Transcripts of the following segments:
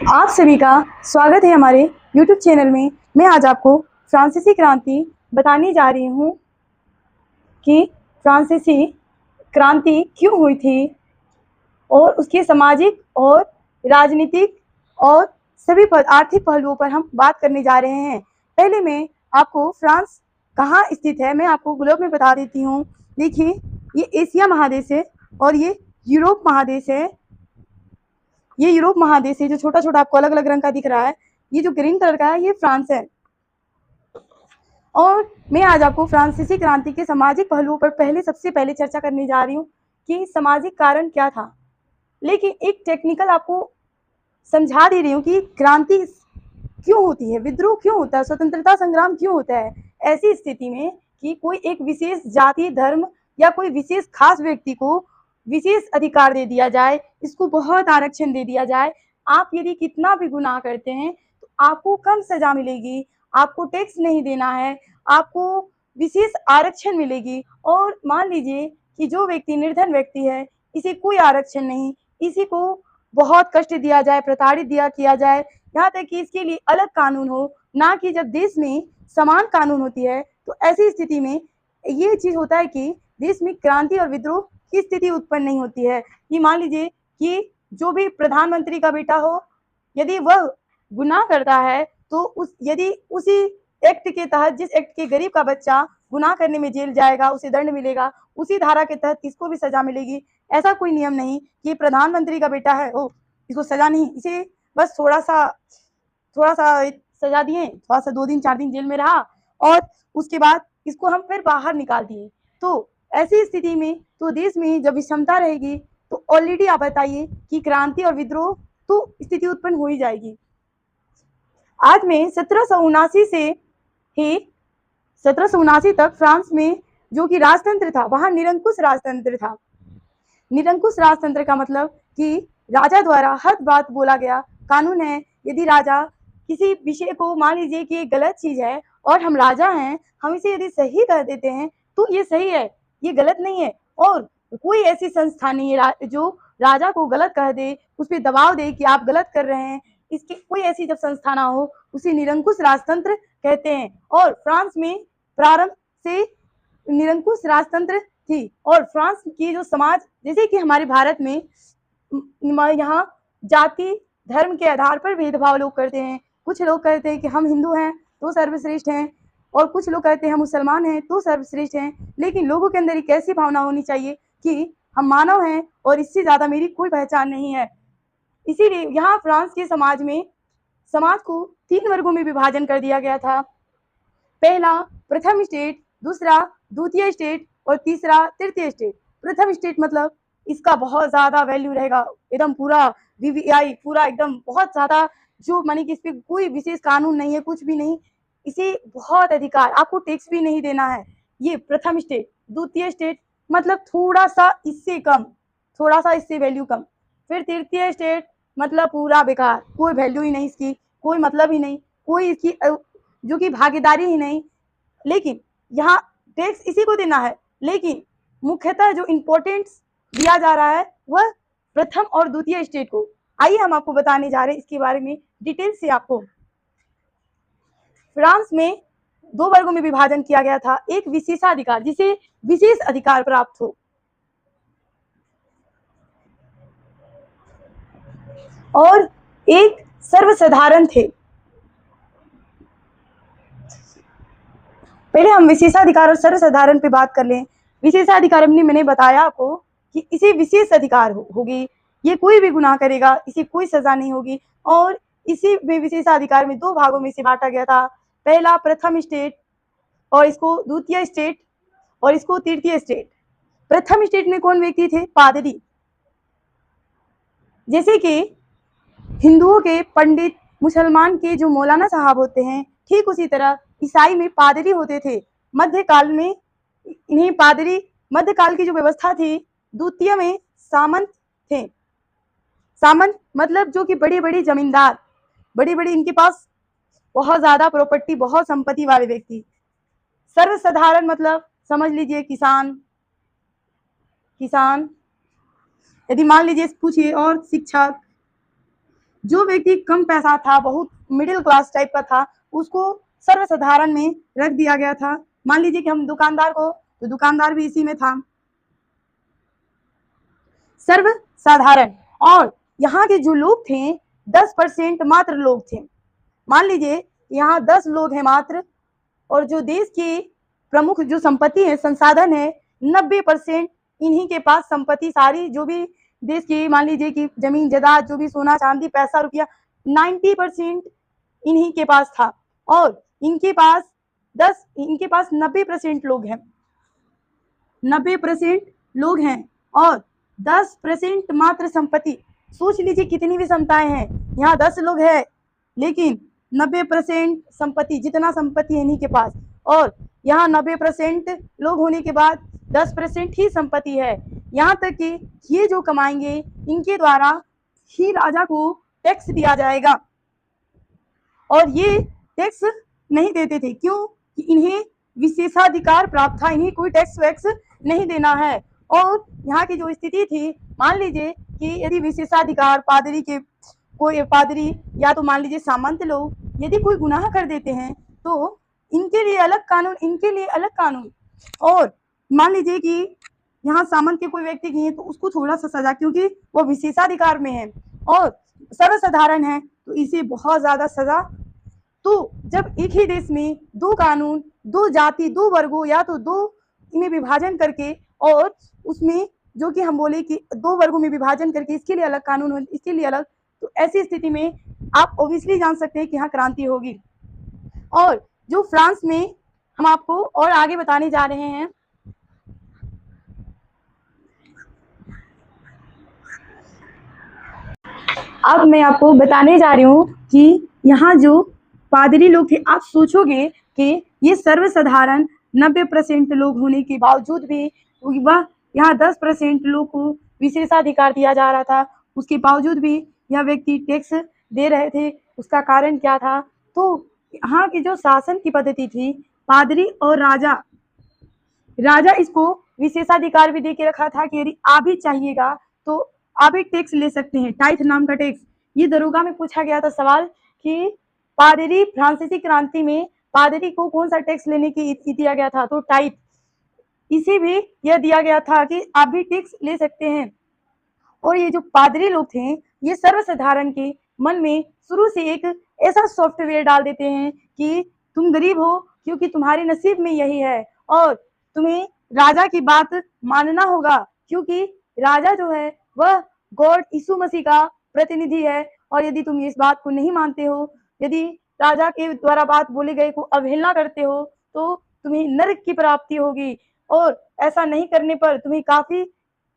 आप सभी का स्वागत है हमारे YouTube चैनल में। मैं आज आपको फ्रांसीसी क्रांति बताने जा रही हूँ कि फ्रांसीसी क्रांति क्यों हुई थी और उसके सामाजिक और राजनीतिक और सभी आर्थिक पहलुओं पर हम बात करने जा रहे हैं। पहले मैं आपको फ्रांस कहाँ स्थित है मैं आपको ग्लोब में बता देती हूँ। देखिए, ये एशिया महादेश है और ये यूरोप महादेश है। ये यूरोप महादेश है। जो छोटा छोटा आपको अलग अलग रंग का दिख रहा है, ये जो ग्रीन कलर का है, ये फ्रांस है। और मैं आज आपको फ्रांसीसी क्रांति के सामाजिक पहलुओं पर सबसे पहले चर्चा करने जा रही हूँ कि सामाजिक कारण क्या था। लेकिन एक टेक्निकल आपको समझा दे रही हूँ कि क्रांति क्यों होती है, विद्रोह क्यों होता है, स्वतंत्रता संग्राम क्यों होता है। ऐसी स्थिति में कि कोई एक विशेष जाति, धर्म या कोई विशेष खास व्यक्ति को विशेष अधिकार दे दिया जाए, इसको बहुत आरक्षण दे दिया जाए। आप यदि कितना भी गुनाह करते हैं तो आपको कम सजा मिलेगी, आपको टैक्स नहीं देना है, आपको विशेष आरक्षण मिलेगी। और मान लीजिए कि जो व्यक्ति निर्धन व्यक्ति है, इसे कोई आरक्षण नहीं, इसी को बहुत कष्ट दिया जाए, प्रताड़ित किया जाए, यहाँ तक कि इसके लिए अलग कानून हो। ना कि जब देश में समान कानून होती है तो ऐसी स्थिति में ये चीज होता है कि देश में क्रांति और विद्रोह की स्थिति उत्पन्न नहीं होती है। कि मान लीजिए कि जो भी प्रधानमंत्री का बेटा हो, यदि वह गुनाह करता है तो यदि उसी एक्ट के तहत, जिस एक्ट के गरीब का बच्चा गुनाह करने में जेल जाएगा, उसे दंड मिलेगा, उसी धारा के तहत इसको भी सजा मिलेगी। ऐसा कोई नियम नहीं कि प्रधानमंत्री का बेटा है, इसको सजा नहीं, इसे बस थोड़ा सा सजा दिए, थोड़ा सा 2 दिन 4 दिन जेल में रहा और उसके बाद इसको हम फिर बाहर निकाल दिए। तो ऐसी स्थिति में तो देश में जब विषमता रहेगी तो ऑलरेडी आप बताइए कि क्रांति और विद्रोह तो स्थिति उत्पन्न हो ही जाएगी। आज में 1779 से ही 1779 तक फ्रांस में जो कि राजतंत्र था, वहां निरंकुश राजतंत्र था। निरंकुश राजतंत्र का मतलब कि राजा द्वारा हर बात बोला गया कानून है। यदि राजा किसी विषय को, मान लीजिए कि गलत चीज है और हम राजा हैं, हम इसे यदि सही कर देते हैं तो ये सही है, ये गलत नहीं है। और कोई ऐसी संस्था नहीं है जो राजा को गलत कह दे, उस पर दबाव दे कि आप गलत कर रहे हैं। इसकी कोई ऐसी जब संस्था ना हो, उसे निरंकुश राजतंत्र कहते हैं। और फ्रांस में प्रारंभ से निरंकुश राजतंत्र थी। और फ्रांस की जो समाज, जैसे कि हमारे भारत में यहाँ जाति धर्म के आधार पर भेदभाव लोग करते हैं। कुछ लोग कहते हैं कि हम हिंदू हैं तो सर्वश्रेष्ठ हैं, और कुछ लोग कहते हैं हम मुसलमान हैं तो सर्वश्रेष्ठ हैं। लेकिन लोगों के अंदर एक ऐसी भावना होनी चाहिए कि हम मानव हैं और इससे ज्यादा मेरी कोई पहचान नहीं है। इसीलिए यहाँ फ्रांस के समाज को 3 वर्गों में विभाजन कर दिया गया था। पहला प्रथम स्टेट, दूसरा द्वितीय स्टेट और तीसरा तृतीय स्टेट। प्रथम स्टेट मतलब इसका बहुत ज्यादा वैल्यू रहेगा, एकदम पूरा वीवीआई, पूरा एकदम बहुत ज्यादा, जो मानी कि इस पे कोई विशेष कानून नहीं है, कुछ भी नहीं, इसे बहुत अधिकार, आपको टैक्स भी नहीं देना है। ये प्रथम स्टेट। द्वितीय स्टेट मतलब थोड़ा सा इससे कम, थोड़ा सा इससे वैल्यू कम। फिर तृतीय स्टेट मतलब पूरा बेकार, कोई वैल्यू ही नहीं इसकी, कोई मतलब ही नहीं, कोई इसकी जो कि भागीदारी ही नहीं। लेकिन यहाँ टैक्स इसी को देना है, लेकिन मुख्यतः जो इम्पोर्टेंस दिया जा रहा है वह प्रथम और द्वितीय स्टेट को। आइए हम आपको बताने जा रहे हैं इसके बारे में डिटेल से। आपको फ्रांस में 2 वर्गों में विभाजन किया गया था। एक विशेषाधिकार, जिसे विशेष अधिकार प्राप्त हो, और एक सर्वसाधारण थे। पहले हम विशेषाधिकार और सर्वसाधारण पे बात कर लें। विशेषाधिकार मैंने बताया आपको कि इसे विशेष अधिकार होगी, ये कोई भी गुनाह करेगा इसे कोई सजा नहीं होगी। और इसी में विशेषाधिकार में 2 भागों में से बांटा गया था। पहला प्रथम स्टेट और इसको द्वितीय स्टेट और इसको तृतीय स्टेट। प्रथम स्टेट में कौन व्यक्ति थे? पादरी। जैसे कि हिंदुओं के पंडित, मुसलमान के जो मौलाना साहब होते हैं, ठीक उसी तरह ईसाई में पादरी होते थे। मध्यकाल में इन्हें पादरी, मध्यकाल की जो व्यवस्था थी, द्वितीय में सामंत थे। सामंत मतलब जो कि बड़ी बड़ी जमींदार, बड़ी बड़ी, इनके पास बहुत ज्यादा प्रॉपर्टी, बहुत संपत्ति वाले व्यक्ति। सर्वसाधारण मतलब समझ लीजिए किसान, यदि मान लीजिए पूछिए, और शिक्षक, जो व्यक्ति कम पैसा था, बहुत मिडिल क्लास टाइप का था, उसको सर्वसाधारण में रख दिया गया था। मान लीजिए कि हम दुकानदार को, तो दुकानदार भी इसी में था, सर्वसाधारण। और यहाँ के जो लोग थे 10% मात्र लोग थे। मान लीजिए यहाँ 10 लोग हैं मात्र, और जो देश की प्रमुख जो संपत्ति है, संसाधन है, 90% इन्हीं के पास संपत्ति, सारी जो भी देश की, मान लीजिए कि जमीन जायदाद, जो भी सोना चांदी पैसा रुपया, 90% इन्हीं के पास था। और इनके पास 90% लोग हैं, 90% लोग हैं और 10% मात्र संपत्ति। सोच लीजिए कितनी विषमताएं हैं। यहाँ 10 लोग हैं लेकिन 90% संपत्ति, जितना संपत्ति है इन्हीं के पास, और यहाँ 90% लोग होने के बाद 10% ही संपत्ति है। यहाँ तक कि ये जो कमाएंगे इनके द्वारा ही राजा को टैक्स दिया जाएगा, और ये टैक्स नहीं देते थे। क्यों? कि इन्हें विशेषाधिकार प्राप्त था, इन्हें कोई टैक्स वैक्स नहीं देना है। और यहाँ की जो स्थिति थी, मान लीजिए कि यदि विशेषाधिकार पादरी के, कोई पादरी या तो मान लीजिए सामंत लोग यदि कोई गुनाह कर देते हैं तो इनके लिए अलग कानून, इनके लिए अलग कानून। और मान लीजिए कि यहाँ सामंत के कोई व्यक्ति किए तो उसको थोड़ा सा सजा, क्योंकि वो विशेषाधिकार में है, और सर्वसाधारण है तो इसे बहुत ज्यादा सजा। तो जब एक ही देश में दो कानून, दो जाति, दो वर्गों, या तो दो में विभाजन करके, और उसमें जो कि हम बोले कि दो वर्गों में विभाजन करके इसके लिए अलग कानून हो, इसके लिए अलग, तो ऐसी स्थिति में आप ऑब्वियसली जान सकते हैं कि यहाँ क्रांति होगी। और जो फ्रांस में, हम आपको और आगे बताने जा रहे हैं, अब मैं आपको बताने जा रही हूँ कि यहाँ जो पादरी लोग थे, आप सोचोगे कि ये सर्वसाधारण 90% लोग होने के बावजूद भी वह यहाँ 10% लोग को विशेषाधिकार दिया जा रहा था, उसके बावजूद भी यह व्यक्ति टैक्स दे रहे थे। उसका कारण क्या था? तो यहाँ की जो शासन की पद्धति थी, पादरी और राजा इसको विशेषाधिकार भी दे के रखा था कि यदि आप भी चाहिएगा तो आप भी टैक्स ले सकते हैं, टाइथ नाम का टैक्स। ये दरोगा में पूछा गया था सवाल कि पादरी, फ्रांसीसी क्रांति में पादरी को कौन सा टैक्स लेने की दिया गया था, तो टाइथ। इसे भी यह दिया गया था कि आप भी टैक्स ले सकते हैं। और ये जो पादरी लोग थे, ये सर्वसाधारण के मन में शुरू से एक ऐसा सॉफ्टवेयर डाल देते हैं कि तुम गरीब हो क्योंकि तुम्हारे नसीब में यही है, और तुम्हें राजा की बात मानना होगा, क्योंकि राजा जो है वह गॉड यीशु मसीह का प्रतिनिधि है। और यदि तुम इस बात को नहीं मानते हो, यदि राजा के द्वारा बात बोले गए को अवहेलना करते हो, तो तुम्हें नरक की प्राप्ति होगी, और ऐसा नहीं करने पर तुम्हें काफी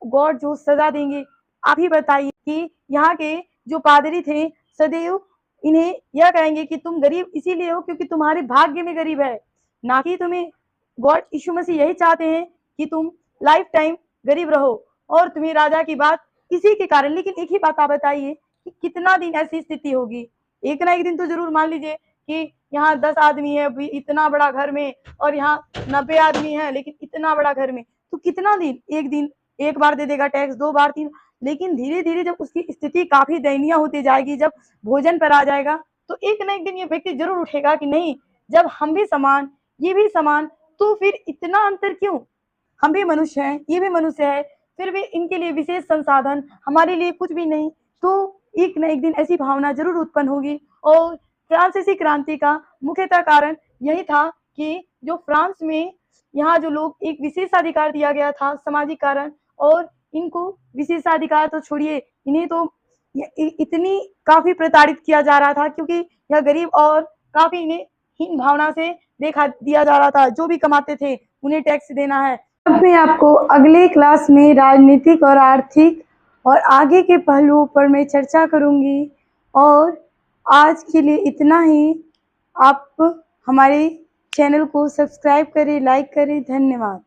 गॉड जो सजा देंगे। आप ही बताइए कि यहाँ के जो पादरी थे सदैव इन्हें यह कहेंगे कि तुम गरीब इसीलिए हो क्योंकि तुम्हारे भाग्य में गरीब है, ना कि तुम्हें गॉड यीशु मसीह यही चाहते हैं कि तुम लाइफ टाइम गरीब रहो और तुम्हें राजा की बात इसी के कारण। लेकिन एक ही बात आप बताइए कि कितना दिन ऐसी स्थिति होगी? एक ना एक दिन तो जरूर, मान लीजिए कि यहाँ 10 आदमी है इतना बड़ा घर में, और यहाँ 90 आदमी है लेकिन इतना बड़ा घर में, तो कितना दिन? एक दिन एक बार दे देगा टैक्स, 2 बार, 3। लेकिन धीरे धीरे जब उसकी स्थिति काफी दयनीय होती जाएगी, जब भोजन पर आ जाएगा, तो एक ना एक दिन ये व्यक्ति जरूर उठेगा कि नहीं, जब हम भी समान, ये भी समान, तो फिर इतना अंतर क्यों? हम भी मनुष्य हैं, ये भी मनुष्य है, फिर भी इनके लिए विशेष संसाधन, हमारे लिए कुछ भी नहीं। तो एक न एक दिन ऐसी भावना जरूर उत्पन्न होगी। और फ्रांसीसी क्रांति का मुख्यतः कारण यही था कि जो फ्रांस में यहाँ जो लोग, एक विशेषाधिकार दिया गया था सामाजिक कारण, और इनको विशेषाधिकार तो छोड़िए, इन्हें तो इतनी काफी प्रताड़ित किया जा रहा था क्योंकि यह गरीब और काफी इन्हें हीन भावना से देखा दिया जा रहा था। जो भी कमाते थे उन्हें टैक्स देना है। अब मैं आपको अगले क्लास में राजनीतिक और आर्थिक और आगे के पहलुओं पर मैं चर्चा करूंगी। और आज के लिए इतना ही। आप हमारे चैनल को सब्सक्राइब करें, लाइक करें। धन्यवाद।